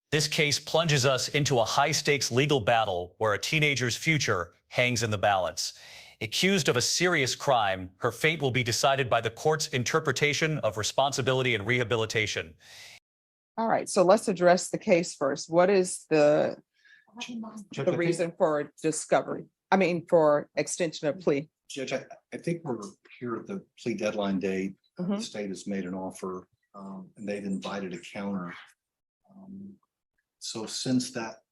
This case plunges us into a high-stakes legal battle where a teenager's future hangs in the balance. Accused of a serious crime, her fate will be decided by the court's interpretation of responsibility and rehabilitation. All right, so let's address the case first. What is the reason for discovery? For extension of plea? Judge, I think we're here at the plea deadline date. Mhm. The state has made an offer, and they've invited a counter. So since that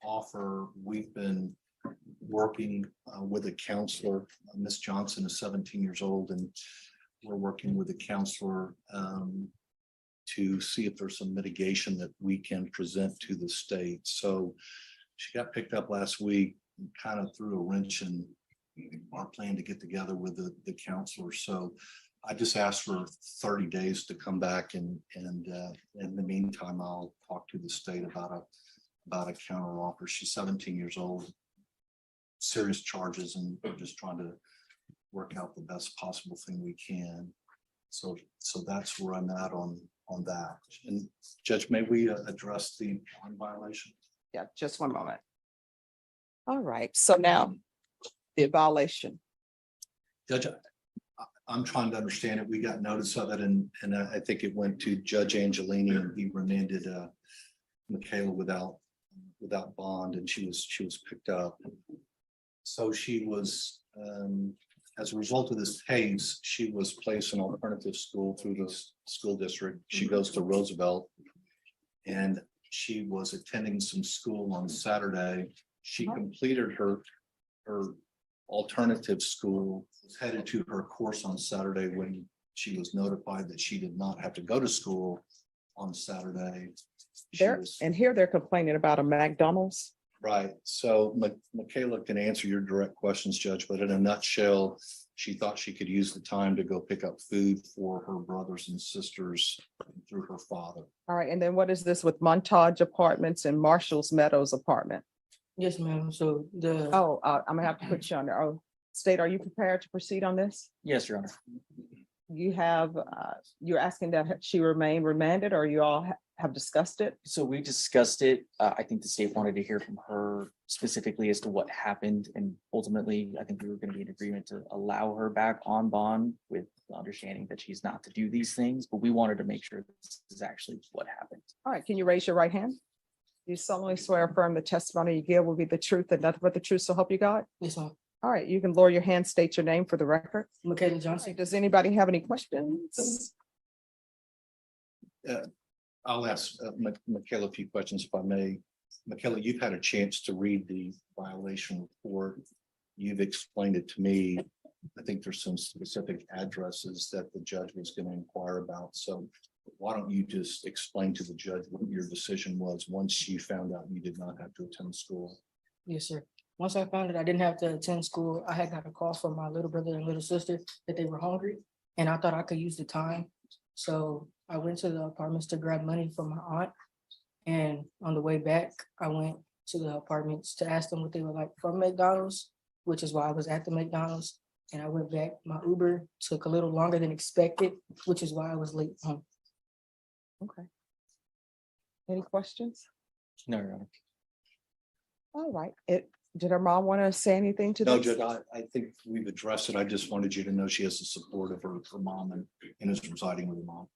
offer, we've been working with a counselor. Miss Johnson is 17 years old, and we're working with a counselor to see if there's some mitigation that we can present to the state. So she got picked up last week, and kind of threw a wrench in our plan to get together with the counselor. So I just asked for 30 days to come back, and in the meantime, I'll talk to the state about a counter offer. She's 17 years old, serious charges, and we're just trying to work out the best possible thing we can. So that's where I'm at on that. And Judge, may we address the bond violation? Yeah, just one moment. All right, so now the violation. Judge, I'm trying to understand it. We got notice of it, and I think it went to Judge Angelini, and he remanded Michaela without bond, and she was picked up. So she was, as a result of this case, she was placed in alternative school through the school district. She goes to Roosevelt, and she was attending some school on Saturday. She completed her alternative school, was headed to her course on Saturday when she was notified that she did not have to go to school on Saturday. And here they're complaining about a McDonald's. Right. So Michaela can answer your direct questions, Judge, but in a nutshell, she thought she could use the time to go pick up food for her brothers and sisters through her father. All right, and then what is this with Montage Apartments and Marshall's Meadows apartment? Yes, ma'am. So I'm gonna have to put you on there. Oh, State, are you prepared to proceed on this? Yes, Your Honor. You have, you're asking that she remain remanded, or you all have discussed it? So we discussed it. I think the state wanted to hear from her specifically as to what happened. And ultimately, I think we were going to be in agreement to allow her back on bond with the understanding that she's not to do these things. But we wanted to make sure this is actually what happened. All right, can you raise your right hand? You solemnly swear or affirm the testimony you give will be the truth and nothing but the truth, so help you God? yes, ma'am. All right, you can lower your hand, state your name for the record. Michaela Johnson. Does anybody have any questions? I'll ask Michaela a few questions if I may. Michaela, you've had a chance to read the violation report. You've explained it to me. I think there's some specific addresses that the judge was going to inquire about. So why don't you just explain to the judge what your decision was once you found out you did not have to attend school? Yes, sir. Once I found that I didn't have to attend school, I had got a call from my little brother and little sister that they were hungry, and I thought I could use the time. So I went to the apartments to grab money from my aunt. And on the way back, I went to the apartments to ask them what they would like from McDonald's, which is why I was at the McDonald's. And I went back. My Uber took a little longer than expected, which is why I was late home. Okay. Any questions? No, Your Honor. All right, did her mom want to say anything to No, this? Judge, I think we've addressed it. I just wanted you to know she has the support of her mom and is residing with her mom.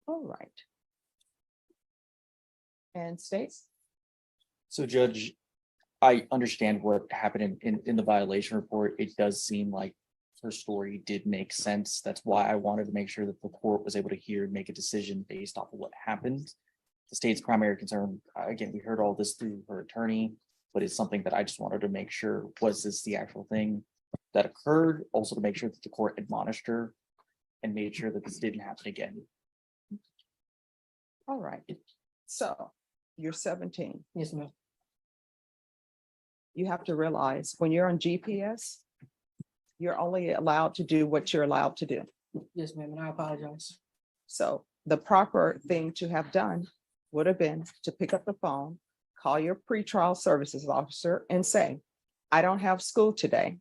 All right. And States? So Judge, I understand what happened in the violation report. It does seem like her story did make sense. That's why I wanted to make sure that the court was able to hear and make a decision based off of what happened. The state's primary concern, again, we heard all this through her attorney, but it's something that I just wanted to make sure, was this the actual thing that occurred? Also to make sure that the court admonished her and made sure that this didn't happen again. All right, so you're 17. Yes, ma'am. You have to realize when you're on GPS, you're only allowed to do what you're allowed to do. Yes, ma'am. And I apologize. So the proper thing to have done would have been to pick up the phone, call your pretrial services officer and say, I don't have school today.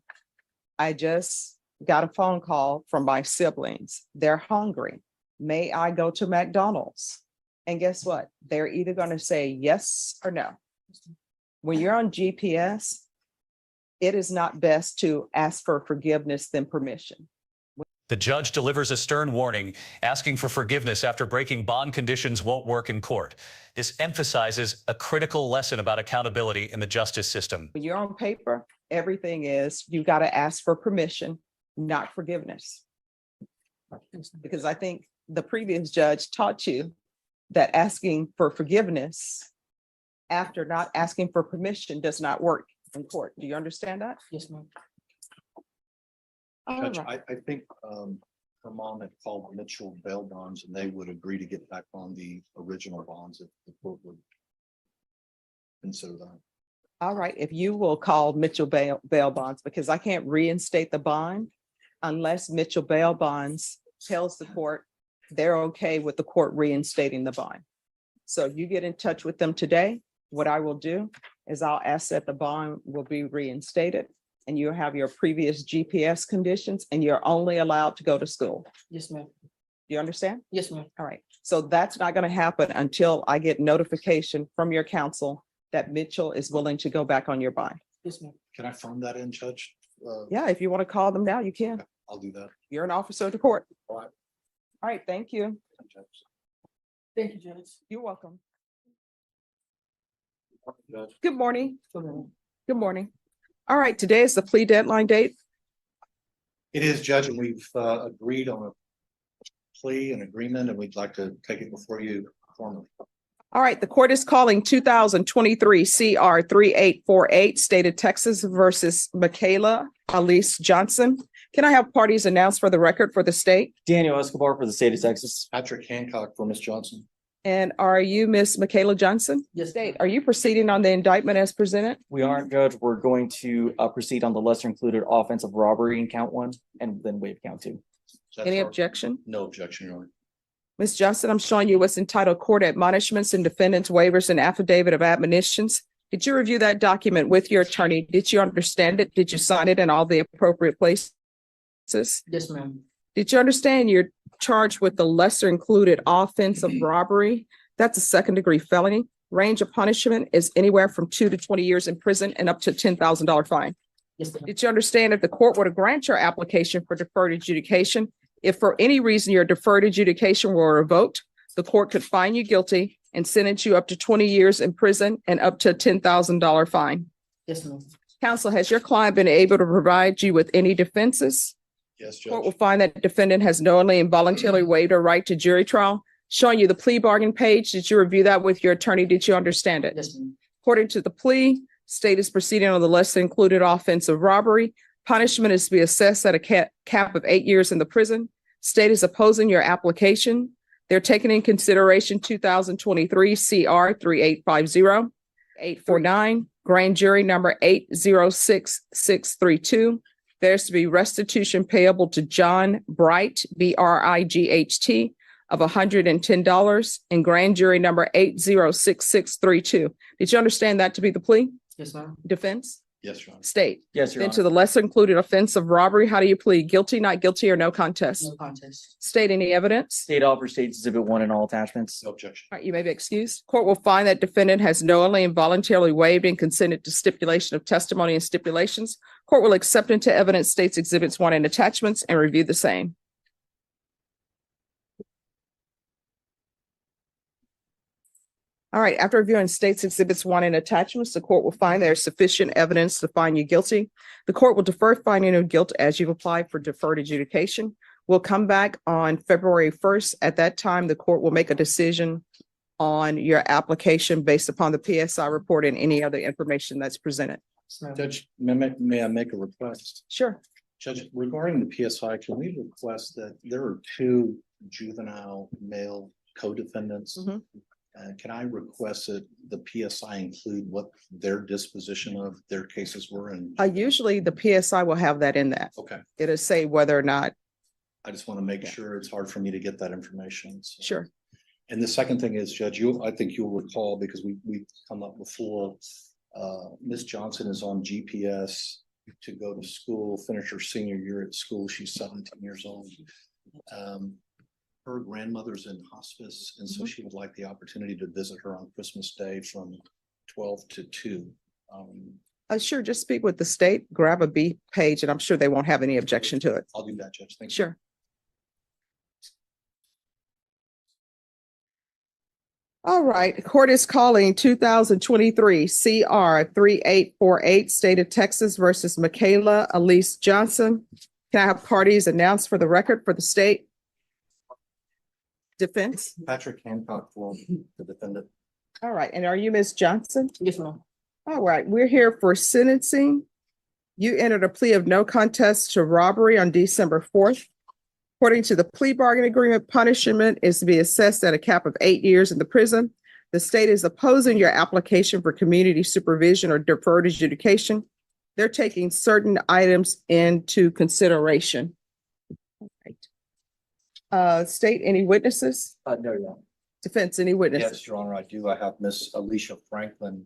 I just got a phone call from my siblings. They're hungry. May I go to McDonald's? And guess what? They're either going to say yes or no. When you're on GPS, it is not best to ask for forgiveness than permission. The judge delivers a stern warning, asking for forgiveness after breaking bond conditions won't work in court. This emphasizes a critical lesson about accountability in the justice system. When you're on paper, everything is, you got to ask for permission, not forgiveness. Because I think the previous judge taught you that asking for forgiveness after not asking for permission does not work in court. Do you understand that? Yes, ma'am. All Judge, right. I think her mom had called Mitchell bail bonds and they would agree to get back on the original bonds if the court would consider that. All right, if you will call Mitchell bail bonds, because I can't reinstate the bond unless Mitchell bail bonds tells the court they're okay with the court reinstating the bond. So if you get in touch with them today, what I will do is I'll ask that the bond will be reinstated and you'll have your previous GPS conditions and you're only allowed to go to school. Yes, ma'am. Do you understand? Yes, ma'am. All right, so that's not going to happen until I get notification from your counsel that Mitchell is willing to go back on your bond. Yes, ma'am. Can I firm that in, Judge? Yeah, if you want to call them now, you can. I'll do that. You're an officer of the court. All right. All right, thank you. Judge. Thank you, Judge. You're welcome. Judge. Good morning. Good morning. Good morning. All right, today is the plea deadline date. It is, Judge, and we've agreed on a plea and agreement, and we'd like to take it before you formally. All right, the court is calling 2023 CR 3848, State of Texas versus Michaela Elise Johnson. Can I have parties announced for the record for the state? Daniel Escobar for the state of Texas. Patrick Hancock for Ms. Johnson. And are you Miss Michaela Johnson? Yes, State, are you proceeding on the indictment as presented? We aren't, Judge. We're going to proceed on the lesser included offense of robbery in count 1 and then waive count 2. That's Any our- objection? No objection, Your Honor. Ms. Johnson, I'm showing you what's entitled Court Admonishments and Defendants Waivers and Affidavit of Admonitions. Did you review that document with your attorney? Did you understand it? Did you sign it in all the appropriate places? yes, ma'am. Did you understand you're charged with the lesser included offense of robbery? That's a second-degree felony. Range of punishment is anywhere from 2 to 20 years in prison and up to $10,000 fine. Yes, ma'am. Did you understand if the court were to grant your application for deferred adjudication, if for any reason your deferred adjudication were revoked, the court could find you guilty and sentence you up to 20 years in prison and up to a $10,000 fine. Yes, ma'am. Counsel, has your client been able to provide you with any defenses? Yes, Court will Judge. find that defendant has knowingly and voluntarily waived a right to jury trial. Showing you the plea bargain page. Did you review that with your attorney? Did you understand it? Yes, ma'am. According to the plea, state is proceeding on the lesser included offense of robbery. Punishment is to be assessed at a cap of 8 years in the prison. State is opposing your application. They're taking in consideration 2023 CR 3850, 849, grand jury number 8066632. There's to be restitution payable to John Bright, BRIGHT, of $110 and grand jury number 8066632. Did you understand that to be the plea? Yes, ma'am. Defense? Yes, Your Honor. State. Yes, Your Then to Honor. the lesser included offense of robbery, how do you plead? Guilty, not guilty, or no contest? No contest. State any evidence? State offer states exhibit 1 in all attachments. No objection. All right, you may be excused. Court will find that defendant has knowingly and voluntarily waived and consented to stipulation of testimony and stipulations. Court will accept into evidence states exhibits 1 and attachments and review the same. All right, after reviewing states exhibits 1 and attachments, the court will find there is sufficient evidence to find you guilty. The court will defer finding of guilt as you've applied for deferred adjudication. We'll come back on February 1st. At that time, the court will make a decision on your application based upon the PSI report and any other information that's presented. Yes, ma'am. Judge, may I make a request? Sure. Judge, regarding the PSI, can we request that there are 2 juvenile male co-defendants? Mhm. Can I request that the PSI include what their disposition of their cases were? And Usually the PSI will have that in that. okay, It'll say whether or not, I just want to make sure. It's hard for me to get that information. So. sure. And the second thing is, Judge, I think you'll recall, because we come up before, Ms. Johnson is on GPS to go to school, finish her senior year at school. She's 17 years old. her grandmother's in hospice, and so Mhm. she would like the opportunity to visit her on Christmas Day from 12 to 2. Sure, just speak with the state, grab a B page, and I'm sure they won't have any objection to it. I'll do that, Judge. Thank you. Sure. All right, court is calling 2023 CR 3848, State of Texas versus Michaela Elise Johnson. Can I have parties announced for the record for the state? Defense? Patrick Hancock for the defendant. All right, and are you Ms. Johnson? Yes, ma'am. All right, we're here for sentencing. You entered a plea of no contest to robbery on December 4th. According to the plea bargain agreement, punishment is to be assessed at a cap of 8 years in the prison. The state is opposing your application for community supervision or deferred adjudication. They're taking certain items into consideration. All right. State, any witnesses? No, Your Honor. Defense, any witnesses? Yes, Your Honor, I do. I have Miss Alicia Franklin,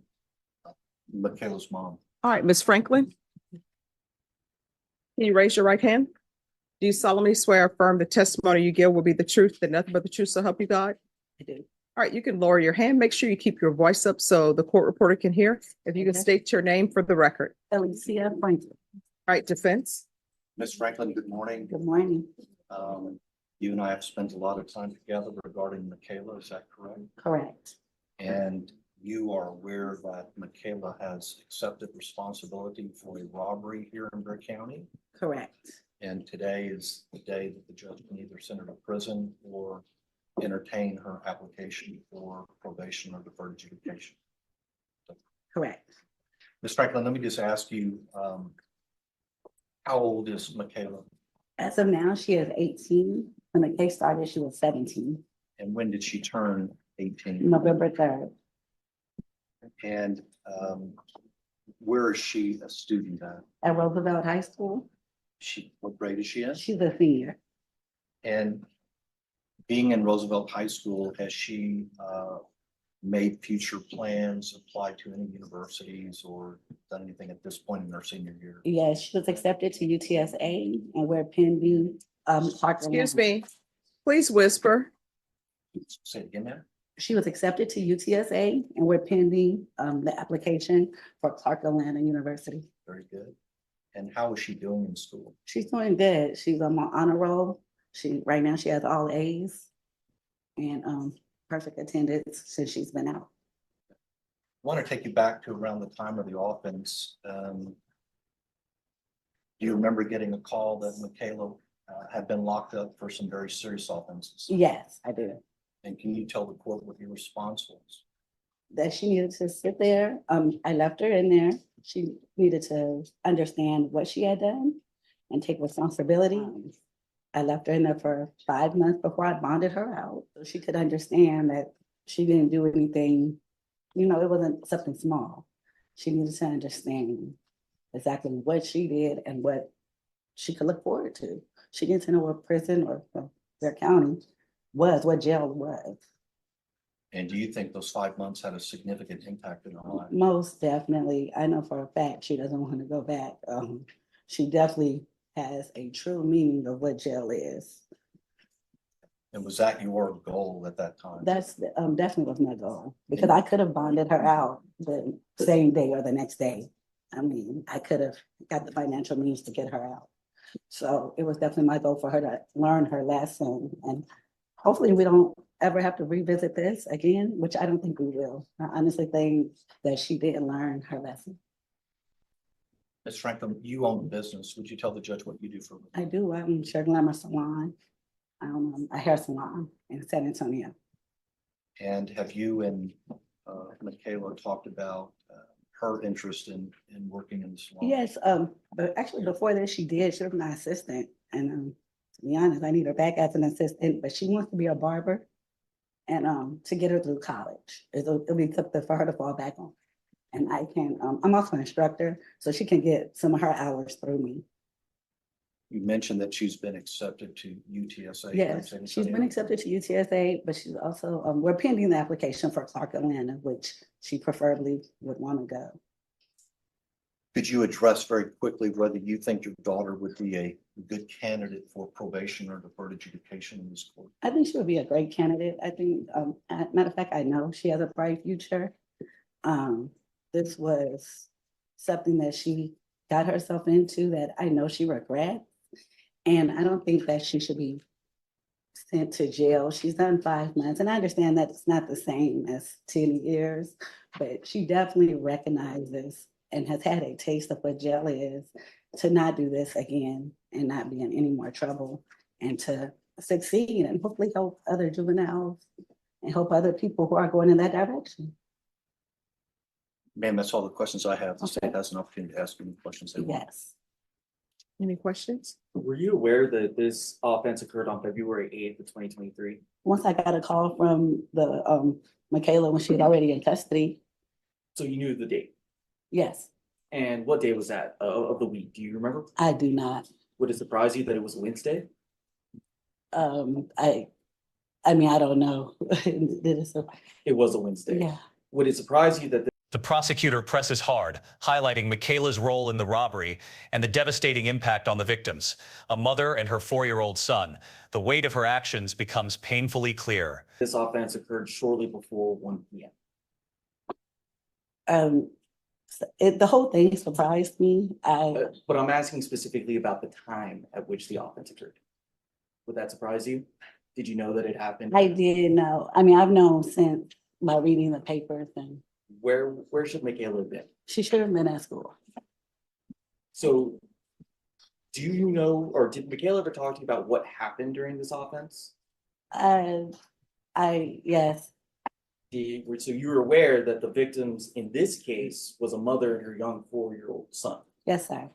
Michaela's mom. All right, Ms. Franklin. Can you raise your right hand? Do you solemnly swear or affirm the testimony you give will be the truth, and nothing but the truth, so help you God? I do. All right, you can lower your hand. Make sure you keep your voice up so the court reporter can hear. If you can Okay. state your name for the record. Alicia Franklin. All right, defense. Miss Franklin, good morning. Good morning. You and I have spent a lot of time together regarding Michaela, is that correct? Correct. And you are aware that Michaela has accepted responsibility for a robbery here in Brick County. Correct. And today is the day that the judge can either send her to prison or entertain her application for probation or deferred adjudication. Correct. Ms. Franklin, let me just ask you, how old is Michaela? As of now, she is 18. When the case started, she was 17, And when did she turn 18? November 3rd. And where is she a student at? At Roosevelt High School. What grade is she in? She's a senior. And being in Roosevelt High School, has she made future plans, applied to any universities, or done anything at this point in her senior year? Yes, she was accepted to UTSA and we're pending. Excuse me. Please whisper. Say it again, ma'am. She was accepted to UTSA and we're pending the application for Clark Atlanta University. Very good. And how is she doing in school? She's doing good. She's on my honor roll. Right now she has all A's and perfect attendance since she's been out. I want to take you back to around the time of the offense. Do you remember getting a call that Michaela had been locked up for some very serious offenses? Yes, I do. And can you tell the court what your response was? That she needed to sit there. I left her in there. She needed to understand what she had done and take responsibility. I left her in there for 5 months before I bonded her out. So she could understand that she didn't do anything, it wasn't something small. She needed to understand exactly what she did and what she could look forward to. She needed to know what prison or their county was, what jail was. And do you think those 5 months had a significant impact in her life? Most definitely. I know for a fact she doesn't want to go back. She definitely has a true meaning of what jail is. And was that your goal at that time? That's definitely was my goal because I could have bonded her out the same day or the next day. I mean, I could have got the financial means to get her out. So it was definitely my goal for her to learn her lesson, and hopefully we don't ever have to revisit this again, which I don't think we will. I honestly think that she did learn her lesson. Ms. Franklin, you own the business. Would you tell the judge what you do for a living? I do. I'm Sugar Glamour Salon. A hair salon in San Antonio. And have you and Michaela talked about her interest in working in the salon? Yes, but actually before this, she was my assistant. And to be honest, I need her back as an assistant, but she wants to be a barber and to get her through college. It'll be something for her to fall back on. And I'm also an instructor, so she can get some of her hours through me. You mentioned that she's been accepted to UTSA. Yes, she's been accepted to UTSA, but she's also, we're pending the application for Clark Atlanta, which she preferably would want to go. Could you address very quickly whether you think your daughter would be a a good candidate for probation or deferred adjudication in this court? I think she would be a great candidate. I think, matter of fact, I know she has a bright future. This was something that she got herself into that I know she regrets. And I don't think that she should be sent to jail. She's done 5 months, and I understand that it's not the same as 10 years, but she definitely recognizes and has had a taste of what jail is, to not do this again and not be in any more trouble, and to succeed and hopefully help other juveniles and help other people who are going in that direction. Ma'am, that's all the questions I have. The Okay. state has an opportunity to ask any questions they want. Yes. Any questions? Were you aware that this offense occurred on February 8th of 2023? Once I got a call from the Michaela when she was already in custody. So you knew the date. Yes, And what day was that of the week? Do you remember? I do not. Would it surprise you that it was Wednesday? I mean, I don't know. Did it so? It was a Wednesday. Yeah. Would it surprise you that The prosecutor presses hard, highlighting Michaela's role in the robbery and the devastating impact on the victims, a mother and her 4-year-old son. The weight of her actions becomes painfully clear. this offense occurred shortly before 1 p.m.? The whole thing surprised me. But I'm asking specifically about the time at which the offense occurred. Would that surprise you? Did you know that it happened? I did know. I mean, I've known since by reading the papers, and Where should Michaela have been? she should have been at school. So do you know, or did Michaela ever talk to you about what happened during this offense? Yes, So you were aware that the victims in this case was a mother and her young 4-year-old son. yes, sir.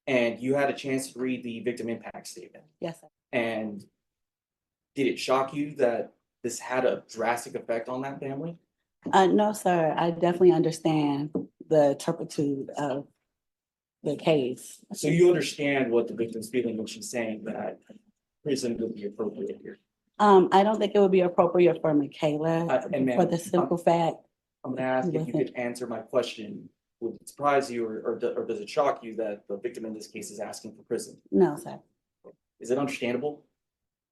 And you had a chance to read the victim impact statement. Yes, sir. And did it shock you that this had a drastic effect on that family? No, sir. I definitely understand the turpitude of the case. So you understand what the victim's feeling when she's saying that prison would be appropriate here. I don't think it would be appropriate for Michaela And ma'am, for the simple fact. I'm gonna ask if you could answer my question. Would it surprise you or does it shock you that the victim in this case is asking for prison? No, sir. Is it understandable?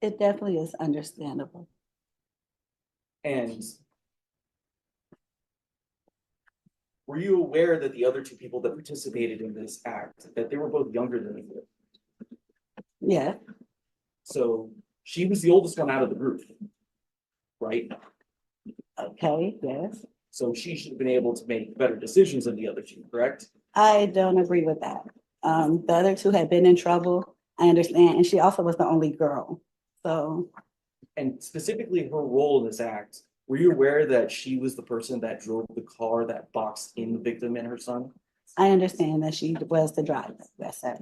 It definitely is understandable. And were you aware that the other 2 people that participated in this act, that they were both younger than you? Yeah, So she was the oldest one out of the group, right? okay, yes. So she should have been able to make better decisions than the other 2, correct? I don't agree with that. The other 2 had been in trouble. I understand, and she also was the only girl. So And specifically her role in this act, were you aware that she was the person that drove the car that boxed in the victim and her son? I understand that she was the driver. Yes, sir.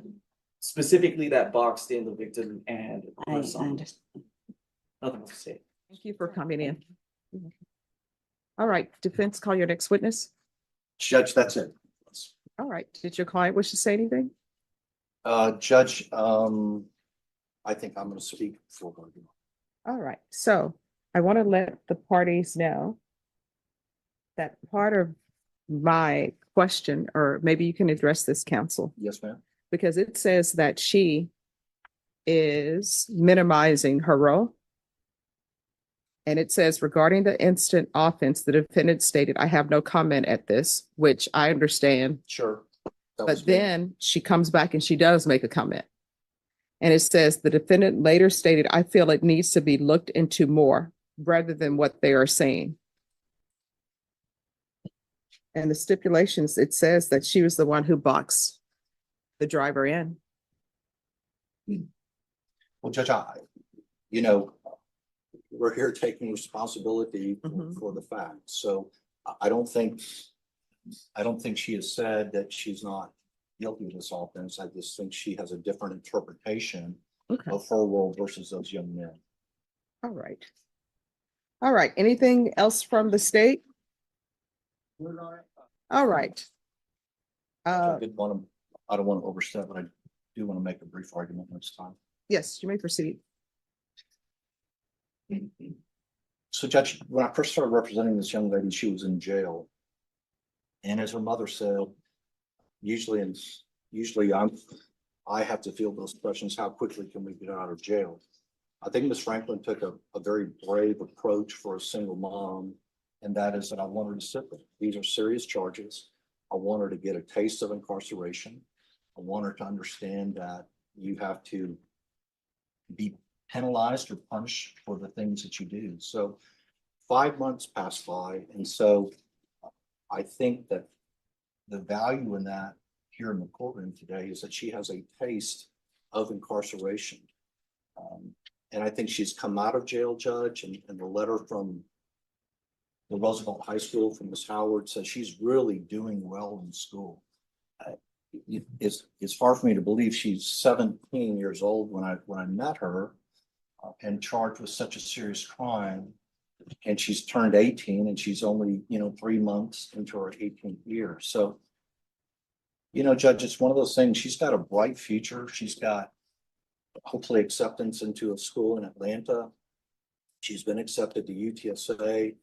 Specifically that boxed in the victim and I her son? understand. Nothing else to say. Thank you for coming in. All right, defense, call your next witness. Judge, that's it. All right, did your client wish to say anything? Judge, I think I'm going to speak for her. All right, so I want to let the parties know that part of my question, or maybe you can address this, counsel, Yes, ma'am. because it says that she is minimizing her role. And it says regarding the instant offense, the defendant stated, "I have no comment at this," which I understand. Sure. That was But me. then she comes back and she does make a comment. And it says the defendant later stated, "I feel it needs to be looked into more rather than what they are saying." And the stipulations, it says that she was the one who boxed the driver in. Well, Judge, we're here taking responsibility Mhm. for the facts. So I don't think she has said that she's not guilty of this offense. I just think she has a different interpretation Okay, of her role versus those young men. all right. All right, anything else from the state? All right. I don't want to overstep, but I do want to make a brief argument next time. Yes, you may proceed. So Judge, when I first started representing this young lady, she was in jail. And as her mother said, usually I have to field those questions. How quickly can we get her out of jail? I think Ms. Franklin took a very brave approach for a single mom. And that is that I want her to sit there. These are serious charges. I want her to get a taste of incarceration. I want her to understand that you have to be penalized or punished for the things that you do. So 5 months passed by. And so I think that the value in that here in the courtroom today is that she has a taste of incarceration. And I think she's come out of jail, Judge, and the letter from the Roosevelt High School from Ms. Howard says she's really doing well in school. It's hard for me to believe she's 17 years old when I met her and charged with such a serious crime. And she's turned 18 and she's only, 3 months into her 18th year. So, Judge, it's one of those things. She's got a bright future. She's got hopefully acceptance into a school in Atlanta. She's been accepted to UTSA.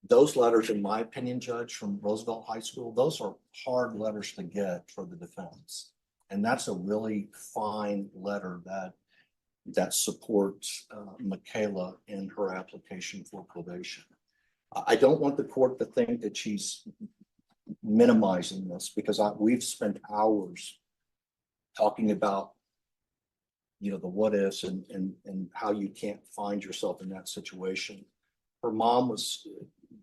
Those letters, in my opinion, Judge, from Roosevelt High School, those are hard letters to get for the defense. And that's a really fine letter that supports Michaela in her application for probation. I don't want the court to think that she's minimizing this, because we've spent hours talking about the what ifs and how you can't find yourself in that situation. Her mom was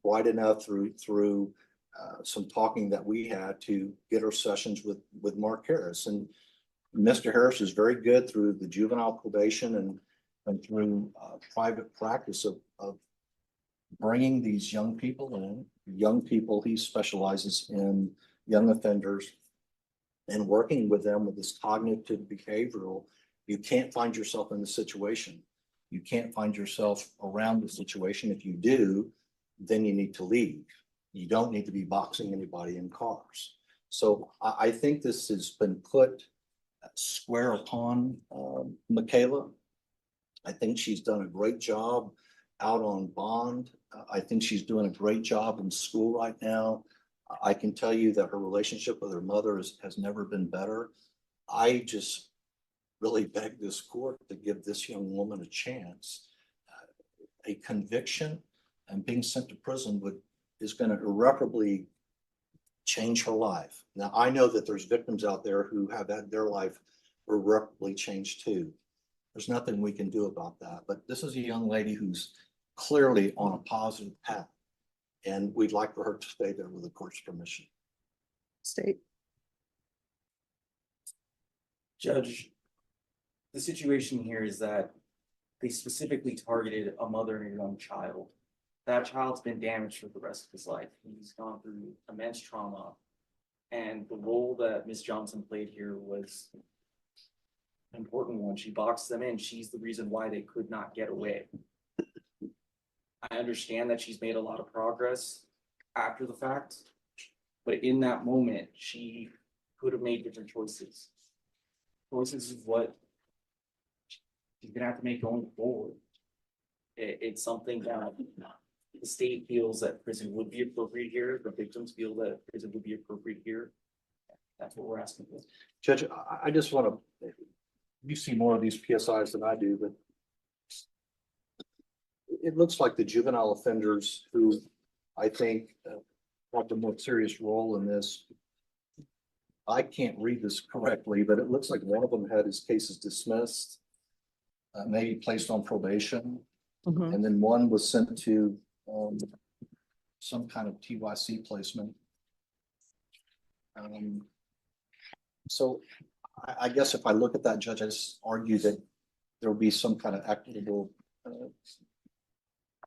bright enough through some talking that we had to get her sessions with Mark Harris. And Mr. Harris is very good through the juvenile probation and through private practice of bringing these young people in. Young people, he specializes in young offenders and working with them with this cognitive behavioral. You can't find yourself in the situation. You can't find yourself around the situation. If you do, then you need to leave. You don't need to be boxing anybody in cars. So I think this has been put square upon Michaela. I think she's done a great job out on bond. I think she's doing a great job in school right now. I can tell you that her relationship with her mother has never been better. I just really beg this court to give this young woman a chance. A conviction and being sent to prison is going to irreparably change her life. Now, I know that there's victims out there who have had their life irreparably changed too. There's nothing we can do about that. But this is a young lady who's clearly on a positive path, and we'd like for her to stay there with the court's permission. State. Judge, the situation here is that they specifically targeted a mother and a young child. That child's been damaged for the rest of his life. He's gone through immense trauma. And the role that Ms. Johnson played here was an important one. She boxed them in. She's the reason why they could not get away. I understand that she's made a lot of progress after the fact, but in that moment, she could have made different choices. Choices is what she's gonna have to make going forward. It's something that the state feels that prison would be appropriate here. The victims feel that prison would be appropriate here. That's what we're asking for. Judge, I just want to, you see more of these PSIs than I do, but it looks like the juvenile offenders who I think have the more serious role in this. I can't read this correctly, but it looks like one of them had his cases dismissed, maybe placed on probation, and then one was sent to some kind of TYC placement. So I guess if I look at that, Judge, I just argue that there will be some kind of equitable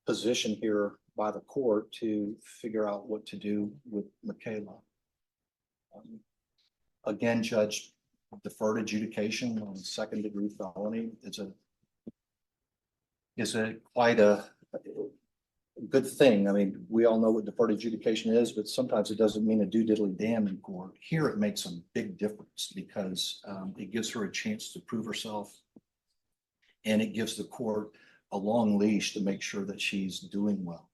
position here by the court to figure out what to do with Michaela. Again, Judge, deferred adjudication on second-degree felony is quite a good thing. I mean, we all know what deferred adjudication is, but sometimes it doesn't mean a do diddly damn in court. Here, it makes a big difference because it gives her a chance to prove herself, and it gives the court a long leash to make sure that she's doing well.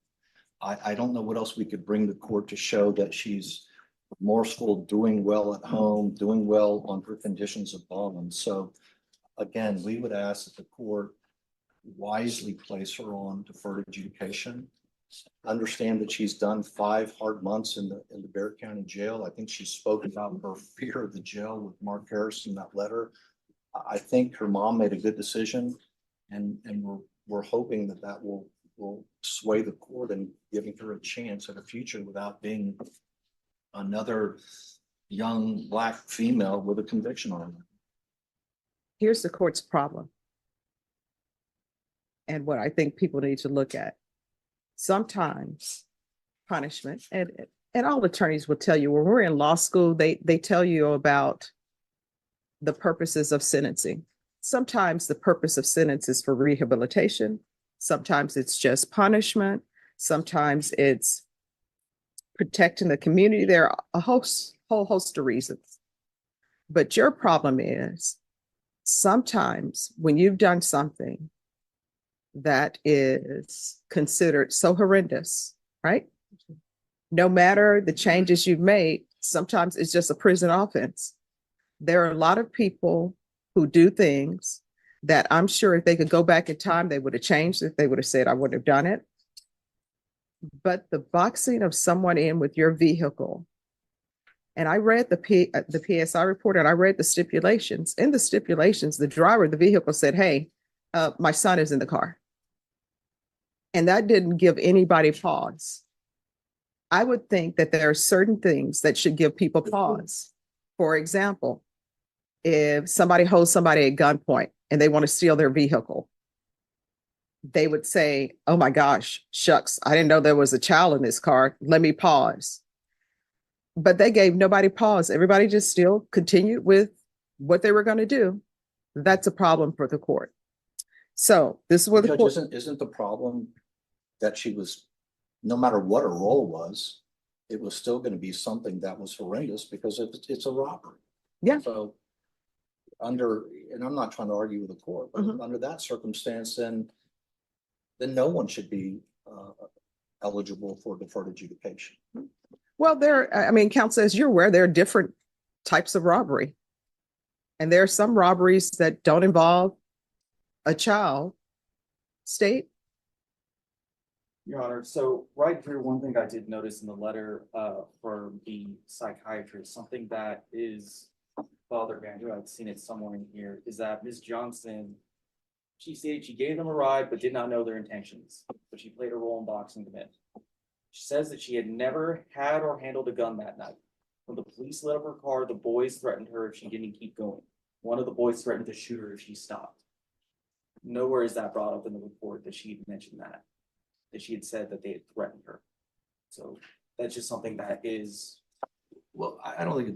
I don't know what else we could bring the court to show that she's remorseful, doing well at home, doing well on her conditions of bond. So again, we would ask that the court wisely place her on deferred adjudication. Understand that she's done 5 hard months in the Bexar County Jail. I think she spoke about her fear of the jail with Mark Harris in that letter. I think her mom made a good decision, and we're hoping that that will sway the court and giving her a chance at a future without being another young Black female with a conviction on her. Here's the court's problem. And what I think people need to look at. Sometimes punishment, and all attorneys will tell you, when we're in law school, they tell you about the purposes of sentencing. Sometimes the purpose of sentence is for rehabilitation. Sometimes it's just punishment. Sometimes it's protecting the community. There are a whole host of reasons. But your problem is sometimes when you've done something that is considered so horrendous, right? No matter the changes you've made, sometimes it's just a prison offense. There are a lot of people who do things that I'm sure if they could go back in time, they would have changed it. They would have said, I wouldn't have done it. But the boxing of someone in with your vehicle, and I read the PSI report and I read the stipulations. In the stipulations, the driver of the vehicle said, hey, my son is in the car. And that didn't give anybody pause. I would think that there are certain things that should give people pause. For example, if somebody holds somebody at gunpoint and they want to steal their vehicle, they would say, oh my gosh, shucks, I didn't know there was a child in this car. Let me pause. But they gave nobody pause. Everybody just still continued with what they were going to do. That's a problem for the court. So this is what the court. Isn't the problem that she was, no matter what her role was, it was still going to be something that was horrendous because it's a robbery. Yeah. So and I'm not trying to argue with the court, but under that circumstance, then no one should be eligible for deferred adjudication. Well, counsel, as you're aware, there are different types of robbery. And there are some robberies that don't involve a child. State? Your Honor, so right here, one thing I did notice in the letter for the psychiatrist, something that is bothering me, I knew I'd seen it somewhere in here, is that Ms. Johnson, she said she gave them a ride but did not know their intentions, but she played a role in boxing them in. She says that she had never had or handled a gun that night. When the police let up her car, the boys threatened her if she didn't keep going. One of the boys threatened to shoot her if she stopped. Nowhere is that brought up in the report that she had mentioned that she had said that they had threatened her. So that's just something that is. Well, I don't think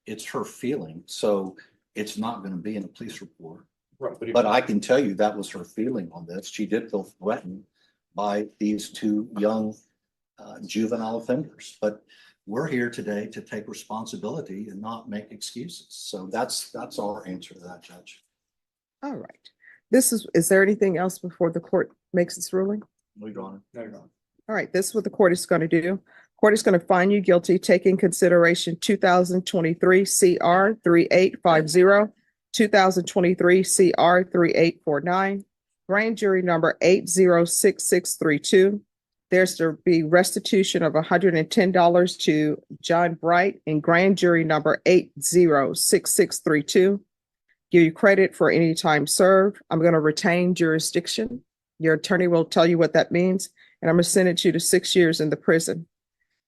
it's her feeling. So it's not going to be in a police report. Right, but I can tell you that was her feeling on this. She did feel threatened by these 2 young juvenile offenders. But we're here today to take responsibility and not make excuses. So that's our answer to that, Judge. All right. Is there anything else before the court makes its ruling? No, Your Honor. No, Your Honor. All right, this is what the court is going to do. Court is going to find you guilty, taking consideration 2023 CR 3850, 2023 CR 3849, grand jury number 806632. There's to be restitution of $110 to John Bright in grand jury number 806632. Give you credit for any time served. I'm going to retain jurisdiction. Your attorney will tell you what that means, and I'm going to sentence you to 6 years in the prison.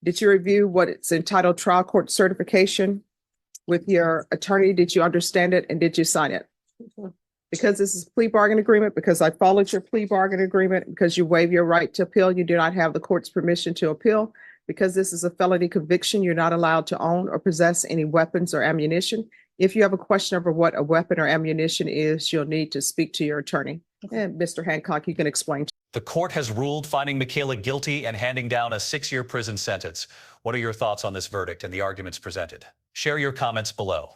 Did you review what it's entitled trial court certification with your attorney? Did you understand it and did you sign it? Because this is a plea bargain agreement, because I followed your plea bargain agreement, because you waive your right to appeal, you do not have the court's permission to appeal. Because this is a felony conviction, you're not allowed to own or possess any weapons or ammunition. If you have a question over what a weapon or ammunition is, you'll need to speak to your attorney. And Mr. Hancock, you can explain. The court has ruled finding Michaela guilty and handing down a 6-year prison sentence. What are your thoughts on this verdict and the arguments presented? Share your comments below.